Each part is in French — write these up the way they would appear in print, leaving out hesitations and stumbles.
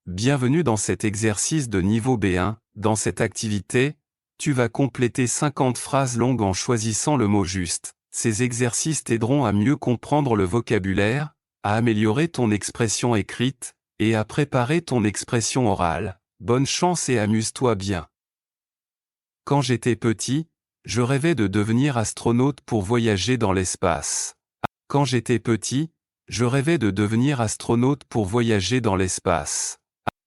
Bienvenue dans cet exercice de niveau B1. Dans cette activité, tu vas compléter 50 phrases longues en choisissant le mot juste. Ces exercices t'aideront à mieux comprendre le vocabulaire, à améliorer ton expression écrite, et à préparer ton expression orale. Bonne chance et amuse-toi bien. Quand j'étais petit, je rêvais de devenir astronaute pour voyager dans l'espace. Quand j'étais petit, je rêvais de devenir astronaute pour voyager dans l'espace.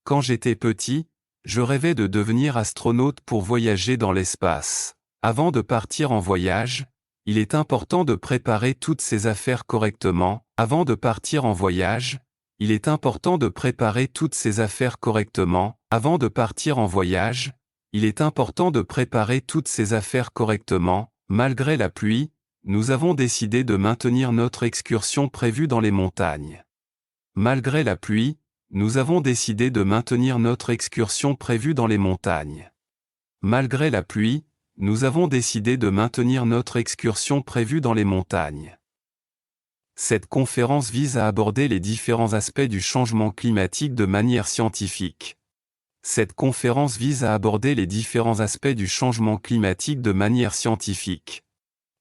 Quand j'étais petit, je rêvais de devenir astronaute pour voyager dans l'espace. Avant de partir en voyage, il est important de préparer toutes ses affaires correctement. Avant de partir en voyage, il est important de préparer toutes ses affaires correctement. Avant de partir en voyage, il est important de préparer toutes ses affaires correctement. Malgré la pluie, nous avons décidé de maintenir notre excursion prévue dans les montagnes. Malgré la pluie, nous avons décidé de maintenir notre excursion prévue dans les montagnes. Malgré la pluie, nous avons décidé de maintenir notre excursion prévue dans les montagnes. Cette conférence vise à aborder les différents aspects du changement climatique de manière scientifique. Cette conférence vise à aborder les différents aspects du changement climatique de manière scientifique.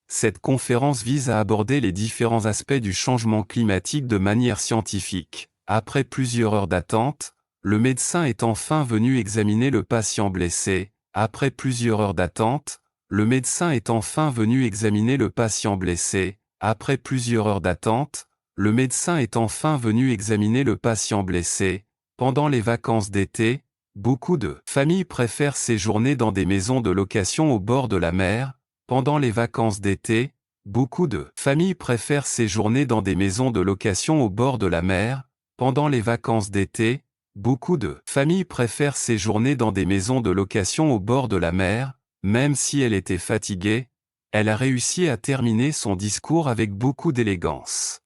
Cette conférence vise à aborder les différents aspects du changement climatique de manière scientifique. Après plusieurs heures d'attente, le médecin est enfin venu examiner le patient blessé. Après plusieurs heures d'attente, le médecin est enfin venu examiner le patient blessé. Après plusieurs heures d'attente, le médecin est enfin venu examiner le patient blessé. Pendant les vacances d'été, beaucoup de familles préfèrent séjourner dans des maisons de location au bord de la mer. Pendant les vacances d'été, beaucoup de familles préfèrent séjourner dans des maisons de location au bord de la mer. Pendant les vacances d'été, beaucoup de familles préfèrent séjourner dans des maisons de location au bord de la mer. Même si elle était fatiguée, elle a réussi à terminer son discours avec beaucoup d'élégance.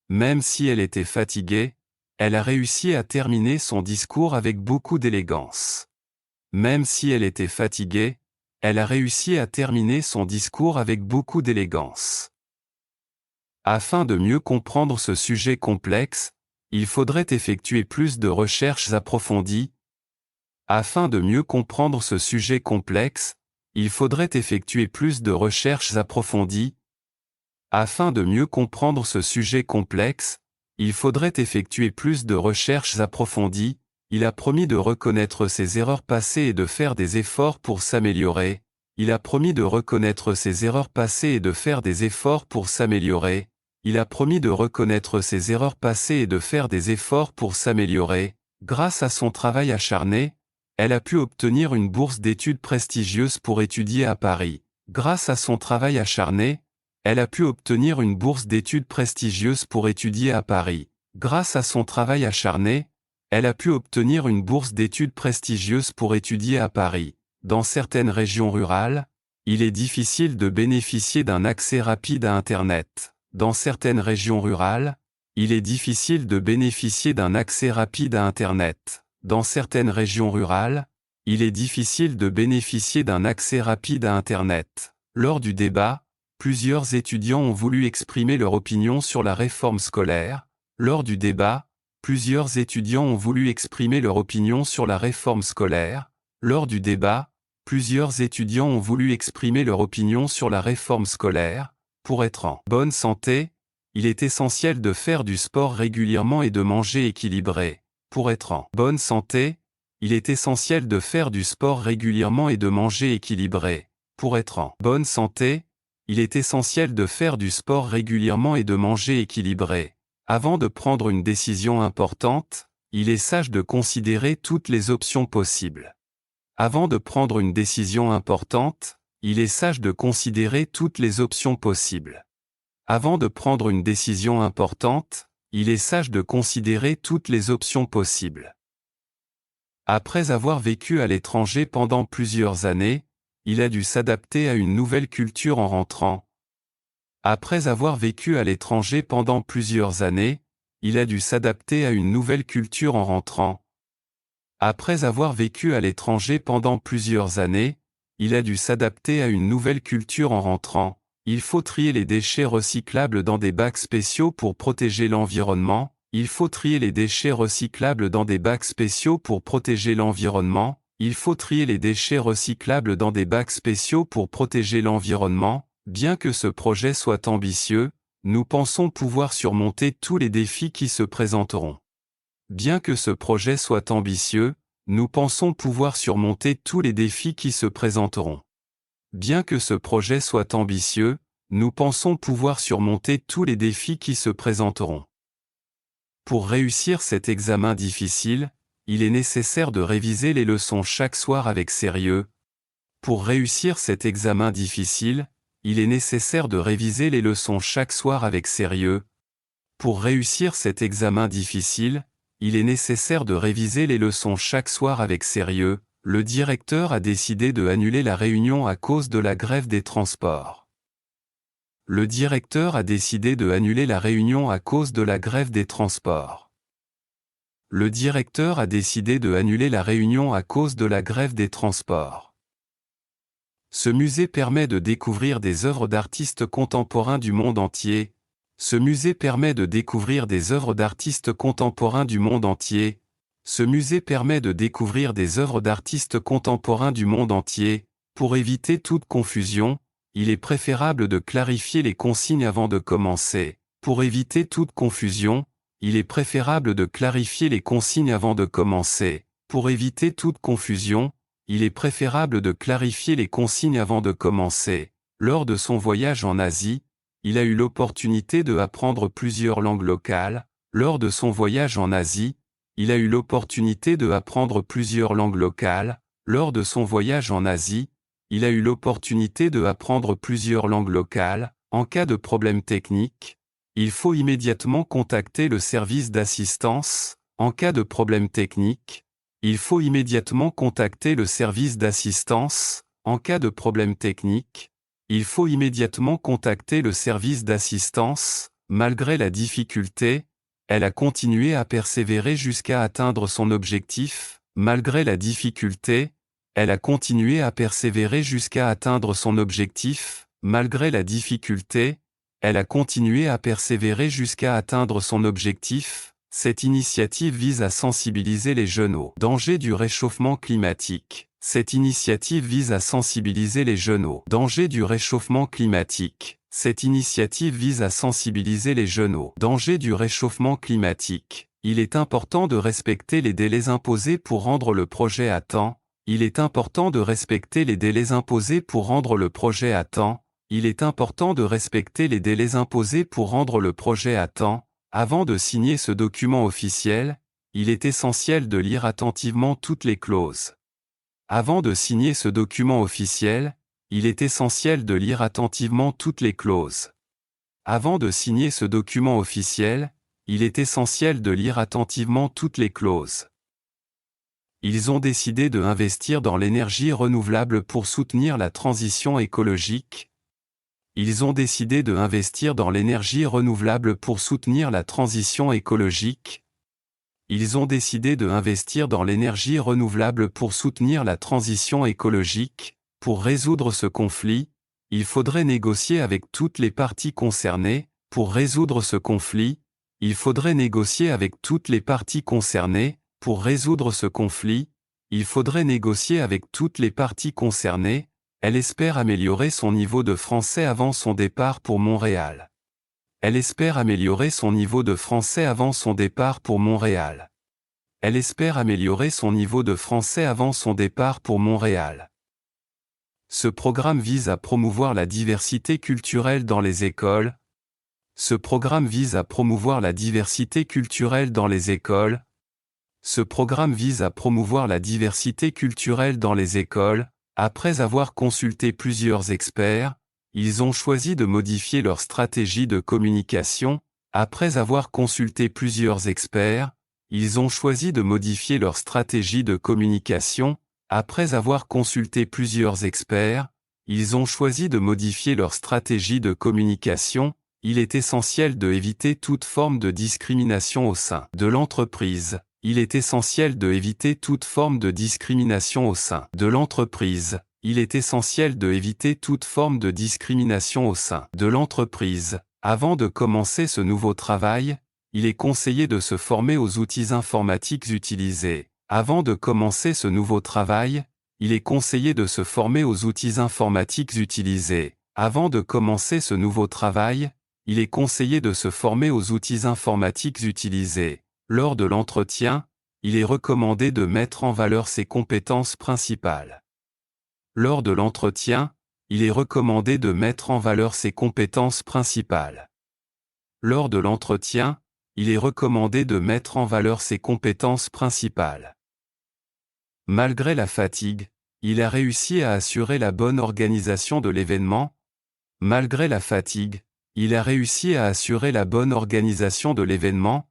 Même si elle était fatiguée, elle a réussi à terminer son discours avec beaucoup d'élégance. Même si elle était fatiguée, elle a réussi à terminer son discours avec beaucoup d'élégance. Afin de mieux comprendre ce sujet complexe, il faudrait effectuer plus de recherches approfondies. Afin de mieux comprendre ce sujet complexe, il faudrait effectuer plus de recherches approfondies. Afin de mieux comprendre ce sujet complexe, il faudrait effectuer plus de recherches approfondies. Il a promis de reconnaître ses erreurs passées et de faire des efforts pour s'améliorer. Il a promis de reconnaître ses erreurs passées et de faire des efforts pour s'améliorer. Il a promis de reconnaître ses erreurs passées et de faire des efforts pour s'améliorer. Grâce à son travail acharné, elle a pu obtenir une bourse d'études prestigieuse pour étudier à Paris. Grâce à son travail acharné, elle a pu obtenir une bourse d'études prestigieuse pour étudier à Paris. Grâce à son travail acharné, elle a pu obtenir une bourse d'études prestigieuse pour étudier à Paris. Dans certaines régions rurales, il est difficile de bénéficier d'un accès rapide à Internet. Dans certaines régions rurales, il est difficile de bénéficier d'un accès rapide à Internet. Dans certaines régions rurales, il est difficile de bénéficier d'un accès rapide à Internet. Lors du débat, plusieurs étudiants ont voulu exprimer leur opinion sur la réforme scolaire. Lors du débat, plusieurs étudiants ont voulu exprimer leur opinion sur la réforme scolaire. Lors du débat, plusieurs étudiants ont voulu exprimer leur opinion sur la réforme scolaire. Pour être en bonne santé, il est essentiel de faire du sport régulièrement et de manger équilibré. Pour être en bonne santé, il est essentiel de faire du sport régulièrement et de manger équilibré. Pour être en bonne santé, il est essentiel de faire du sport régulièrement et de manger équilibré. Avant de prendre une décision importante, il est sage de considérer toutes les options possibles. Avant de prendre une décision importante, il est sage de considérer toutes les options possibles. Avant de prendre une décision importante, il est sage de considérer toutes les options possibles. Après avoir vécu à l'étranger pendant plusieurs années, il a dû s'adapter à une nouvelle culture en rentrant. Après avoir vécu à l'étranger pendant plusieurs années, il a dû s'adapter à une nouvelle culture en rentrant. Après avoir vécu à l'étranger pendant plusieurs années, il a dû s'adapter à une nouvelle culture en rentrant. Il faut trier les déchets recyclables dans des bacs spéciaux pour protéger l'environnement. Il faut trier les déchets recyclables dans des bacs spéciaux pour protéger l'environnement. Il faut trier les déchets recyclables dans des bacs spéciaux pour protéger l'environnement. Bien que ce projet soit ambitieux, nous pensons pouvoir surmonter tous les défis qui se présenteront. Bien que ce projet soit ambitieux, nous pensons pouvoir surmonter tous les défis qui se présenteront. Bien que ce projet soit ambitieux, nous pensons pouvoir surmonter tous les défis qui se présenteront. Pour réussir cet examen difficile, il est nécessaire de réviser les leçons chaque soir avec sérieux. Pour réussir cet examen difficile, il est nécessaire de réviser les leçons chaque soir avec sérieux. Pour réussir cet examen difficile, il est nécessaire de réviser les leçons chaque soir avec sérieux. Le directeur a décidé de annuler la réunion à cause de la grève des transports. Le directeur a décidé de annuler la réunion à cause de la grève des transports. Le directeur a décidé de annuler la réunion à cause de la grève des transports. Ce musée permet de découvrir des œuvres d'artistes contemporains du monde entier. Ce musée permet de découvrir des œuvres d'artistes contemporains du monde entier. Ce musée permet de découvrir des œuvres d'artistes contemporains du monde entier. Pour éviter toute confusion, il est préférable de clarifier les consignes avant de commencer. Pour éviter toute confusion, il est préférable de clarifier les consignes avant de commencer. Pour éviter toute confusion, il est préférable de clarifier les consignes avant de commencer. Lors de son voyage en Asie, il a eu l'opportunité de apprendre plusieurs langues locales. Lors de son voyage en Asie, il a eu l'opportunité de apprendre plusieurs langues locales. Lors de son voyage en Asie, il a eu l'opportunité de apprendre plusieurs langues locales. En cas de problème technique, il faut immédiatement contacter le service d'assistance. En cas de problème technique, il faut immédiatement contacter le service d'assistance. En cas de problème technique, il faut immédiatement contacter le service d'assistance. Malgré la difficulté, elle a continué à persévérer jusqu'à atteindre son objectif. Malgré la difficulté, elle a continué à persévérer jusqu'à atteindre son objectif. Malgré la difficulté, elle a continué à persévérer jusqu'à atteindre son objectif. Cette initiative vise à sensibiliser les jeunes aux dangers du réchauffement climatique. Cette initiative vise à sensibiliser les jeunes aux dangers du réchauffement climatique. Cette initiative vise à sensibiliser les jeunes aux dangers du réchauffement climatique. Il est important de respecter les délais imposés pour rendre le projet à temps. Il est important de respecter les délais imposés pour rendre le projet à temps. Il est important de respecter les délais imposés pour rendre le projet à temps. Avant de signer ce document officiel, il est essentiel de lire attentivement toutes les clauses. Avant de signer ce document officiel, il est essentiel de lire attentivement toutes les clauses. Avant de signer ce document officiel, il est essentiel de lire attentivement toutes les clauses. Ils ont décidé de investir dans l'énergie renouvelable pour soutenir la transition écologique. Ils ont décidé de investir dans l'énergie renouvelable pour soutenir la transition écologique. Ils ont décidé de investir dans l'énergie renouvelable pour soutenir la transition écologique. Pour résoudre ce conflit, il faudrait négocier avec toutes les parties concernées. Pour résoudre ce conflit, il faudrait négocier avec toutes les parties concernées. Pour résoudre ce conflit, il faudrait négocier avec toutes les parties concernées. Elle espère améliorer son niveau de français avant son départ pour Montréal. Elle espère améliorer son niveau de français avant son départ pour Montréal. Elle espère améliorer son niveau de français avant son départ pour Montréal. Ce programme vise à promouvoir la diversité culturelle dans les écoles. Ce programme vise à promouvoir la diversité culturelle dans les écoles. Ce programme vise à promouvoir la diversité culturelle dans les écoles. Après avoir consulté plusieurs experts, ils ont choisi de modifier leur stratégie de communication. Après avoir consulté plusieurs experts, ils ont choisi de modifier leur stratégie de communication. Après avoir consulté plusieurs experts, ils ont choisi de modifier leur stratégie de communication. Il est essentiel de éviter toute forme de discrimination au sein de l'entreprise. Il est essentiel de éviter toute forme de discrimination au sein de l'entreprise. Il est essentiel de éviter toute forme de discrimination au sein de l'entreprise. Avant de commencer ce nouveau travail, il est conseillé de se former aux outils informatiques utilisés. Avant de commencer ce nouveau travail, il est conseillé de se former aux outils informatiques utilisés. Avant de commencer ce nouveau travail, il est conseillé de se former aux outils informatiques utilisés. Lors de l'entretien, il est recommandé de mettre en valeur ses compétences principales. Lors de l'entretien, il est recommandé de mettre en valeur ses compétences principales. Lors de l'entretien, il est recommandé de mettre en valeur ses compétences principales. Malgré la fatigue, il a réussi à assurer la bonne organisation de l'événement. Malgré la fatigue, il a réussi à assurer la bonne organisation de l'événement.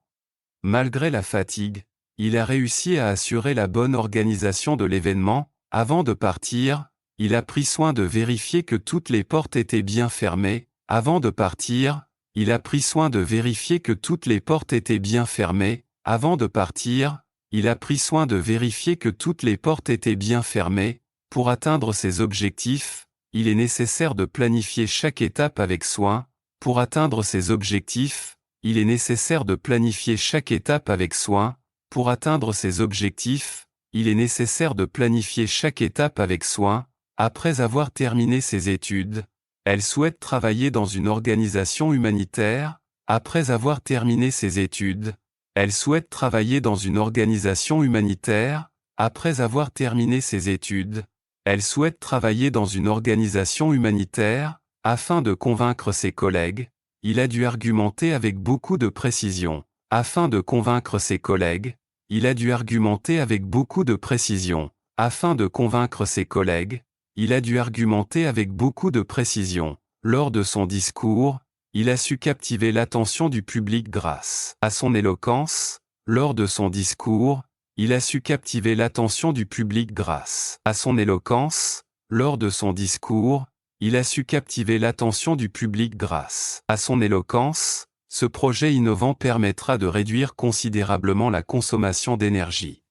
Malgré la fatigue, il a réussi à assurer la bonne organisation de l'événement. Avant de partir, il a pris soin de vérifier que toutes les portes étaient bien fermées. Avant de partir, il a pris soin de vérifier que toutes les portes étaient bien fermées. Avant de partir, il a pris soin de vérifier que toutes les portes étaient bien fermées. Pour atteindre ses objectifs, il est nécessaire de planifier chaque étape avec soin. Pour atteindre ses objectifs, il est nécessaire de planifier chaque étape avec soin. Pour atteindre ses objectifs, il est nécessaire de planifier chaque étape avec soin. Après avoir terminé ses études, elle souhaite travailler dans une organisation humanitaire. Après avoir terminé ses études, elle souhaite travailler dans une organisation humanitaire. Après avoir terminé ses études, elle souhaite travailler dans une organisation humanitaire. Afin de convaincre ses collègues, il a dû argumenter avec beaucoup de précision. Afin de convaincre ses collègues, il a dû argumenter avec beaucoup de précision. Afin de convaincre ses collègues, il a dû argumenter avec beaucoup de précision. Lors de son discours, il a su captiver l'attention du public grâce à son éloquence. Lors de son discours, il a su captiver l'attention du public grâce à son éloquence. Lors de son discours, il a su captiver l'attention du public grâce à son éloquence. Ce projet innovant permettra de réduire considérablement la consommation d'énergie.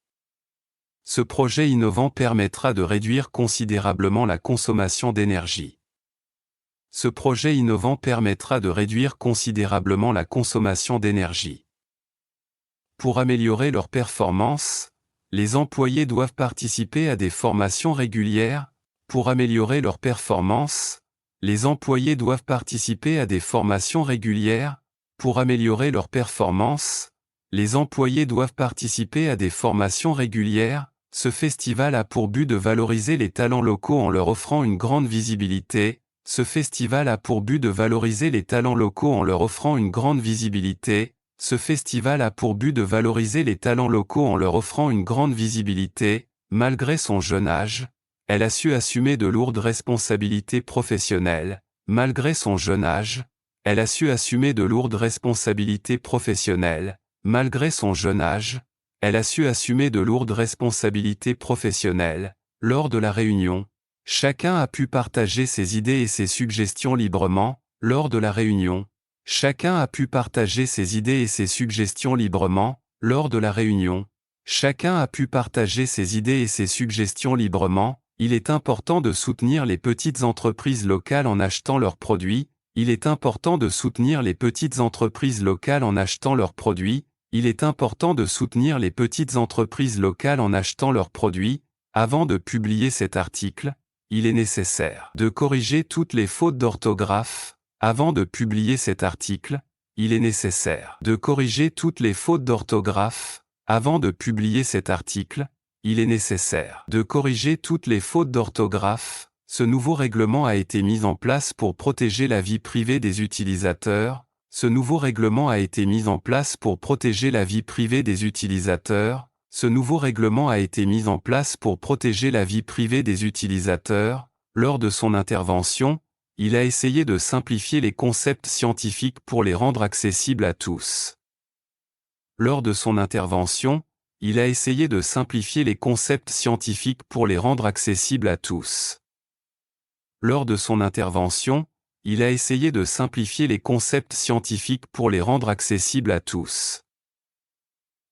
Ce projet innovant permettra de réduire considérablement la consommation d'énergie. Ce projet innovant permettra de réduire considérablement la consommation d'énergie. Pour améliorer leur performance, les employés doivent participer à des formations régulières. Pour améliorer leur performance, les employés doivent participer à des formations régulières. Pour améliorer leur performance, les employés doivent participer à des formations régulières. Ce festival a pour but de valoriser les talents locaux en leur offrant une grande visibilité. Ce festival a pour but de valoriser les talents locaux en leur offrant une grande visibilité. Ce festival a pour but de valoriser les talents locaux en leur offrant une grande visibilité. Malgré son jeune âge, elle a su assumer de lourdes responsabilités professionnelles. Malgré son jeune âge, elle a su assumer de lourdes responsabilités professionnelles. Malgré son jeune âge, elle a su assumer de lourdes responsabilités professionnelles. Lors de la réunion, chacun a pu partager ses idées et ses suggestions librement. Lors de la réunion, chacun a pu partager ses idées et ses suggestions librement. Lors de la réunion, chacun a pu partager ses idées et ses suggestions librement. Il est important de soutenir les petites entreprises locales en achetant leurs produits. Il est important de soutenir les petites entreprises locales en achetant leurs produits. Il est important de soutenir les petites entreprises locales en achetant leurs produits. Avant de publier cet article, il est nécessaire de corriger toutes les fautes d'orthographe. Avant de publier cet article, il est nécessaire de corriger toutes les fautes d'orthographe. Avant de publier cet article, il est nécessaire de corriger toutes les fautes d'orthographe. Ce nouveau règlement a été mis en place pour protéger la vie privée des utilisateurs. Ce nouveau règlement a été mis en place pour protéger la vie privée des utilisateurs. Ce nouveau règlement a été mis en place pour protéger la vie privée des utilisateurs. Lors de son intervention, il a essayé de simplifier les concepts scientifiques pour les rendre accessibles à tous. Lors de son intervention, il a essayé de simplifier les concepts scientifiques pour les rendre accessibles à tous. Lors de son intervention, il a essayé de simplifier les concepts scientifiques pour les rendre accessibles à tous.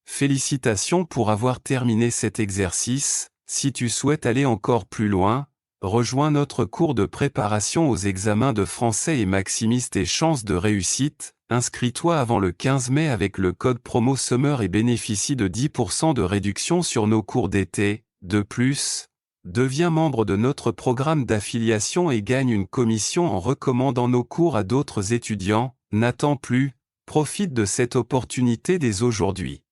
Félicitations pour avoir terminé cet exercice. Si tu souhaites aller encore plus loin, Rejoins notre cours de préparation aux examens de français et maximise tes chances de réussite. Inscris-toi avant le 15 mai avec le code promo SUMMER et bénéficie de 10% de réduction sur nos cours d'été. De plus, deviens membre de notre programme d'affiliation et gagne une commission en recommandant nos cours à d'autres étudiants. N'attends plus, profite de cette opportunité dès aujourd'hui.